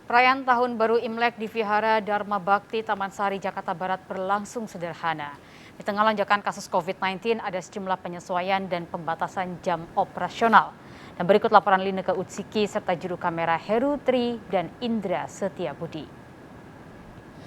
Perayaan Tahun Baru Imlek di Vihara Dharma Bakti Taman Sari, Jakarta Barat berlangsung sederhana. Di tengah lonjakan kasus COVID-19, ada sejumlah penyesuaian dan pembatasan jam operasional. Dan berikut laporan Lineke Utsiki serta juru kamera Heru Tri dan Indra Setiabudi.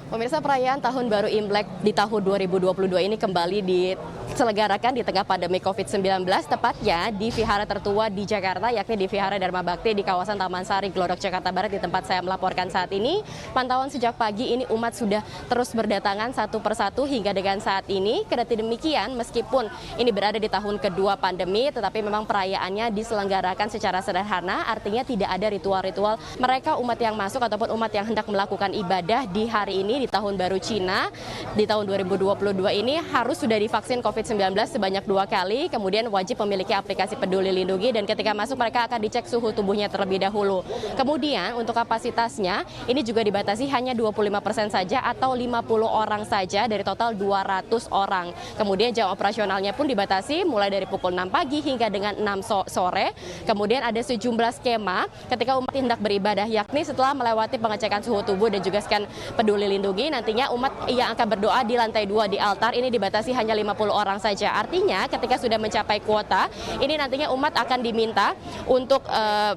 Pemirsa, perayaan Tahun Baru Imlek di tahun 2022 ini kembali diselenggarakan di tengah pandemi COVID-19, tepatnya di vihara tertua di Jakarta, yakni di Vihara Dharma Bakti di kawasan Taman Sari, Glodok, Jakarta Barat, di tempat saya melaporkan saat ini. Pantauan sejak pagi ini umat sudah terus berdatangan satu persatu hingga dengan saat ini. Kendati demikian, meskipun ini berada di tahun kedua pandemi, tetapi memang perayaannya diselenggarakan secara sederhana, artinya tidak ada ritual-ritual mereka umat yang masuk ataupun umat yang hendak melakukan ibadah di hari ini di tahun baru Cina di tahun 2022 ini harus sudah divaksin COVID-19 sebanyak 2 kali, kemudian wajib memiliki aplikasi Peduli Lindungi, dan ketika masuk mereka akan dicek suhu tubuhnya terlebih dahulu. Kemudian untuk kapasitasnya ini juga dibatasi hanya 25% saja atau 50 orang saja dari total 200 orang. Kemudian jam operasionalnya pun dibatasi mulai dari pukul 6 pagi hingga dengan 6 sore. Kemudian ada sejumlah skema ketika umat hendak beribadah, yakni setelah melewati pengecekan suhu tubuh dan juga scan Peduli Lindungi, nantinya umat yang akan berdoa di lantai 2 di altar ini dibatasi hanya 50 orang saja. Artinya ketika sudah mencapai kuota, ini nantinya umat akan diminta untuk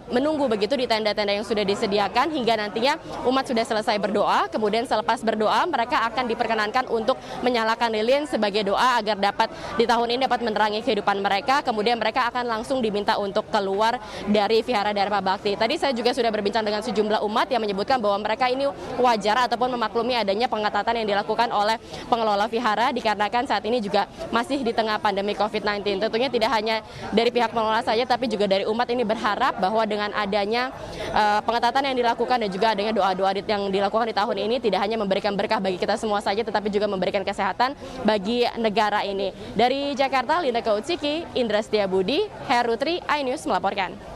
menunggu begitu di tenda-tenda yang sudah disediakan hingga nantinya umat sudah selesai berdoa. Kemudian selepas berdoa mereka akan diperkenankan untuk menyalakan lilin sebagai doa agar dapat di tahun ini dapat menerangi kehidupan mereka. Kemudian mereka akan langsung diminta untuk keluar dari Vihara Dharma Bakti. Tadi saya juga sudah berbincang dengan sejumlah umat yang menyebutkan bahwa mereka ini wajar ataupun memaklumi adanya pengetatan yang dilakukan oleh pengelola vihara dikarenakan saat ini juga masih di tengah pandemi COVID-19. Tentunya tidak hanya dari pihak pengelola saja, tapi juga dari umat ini berharap bahwa dengan adanya pengetatan yang dilakukan dan juga adanya doa-doa yang dilakukan di tahun ini tidak hanya memberikan berkah bagi kita semua saja, tetapi juga memberikan kesehatan bagi negara ini. Dari Jakarta, Lineke Utsiki, Indra Setiabudi, Heru Tri, iNews melaporkan.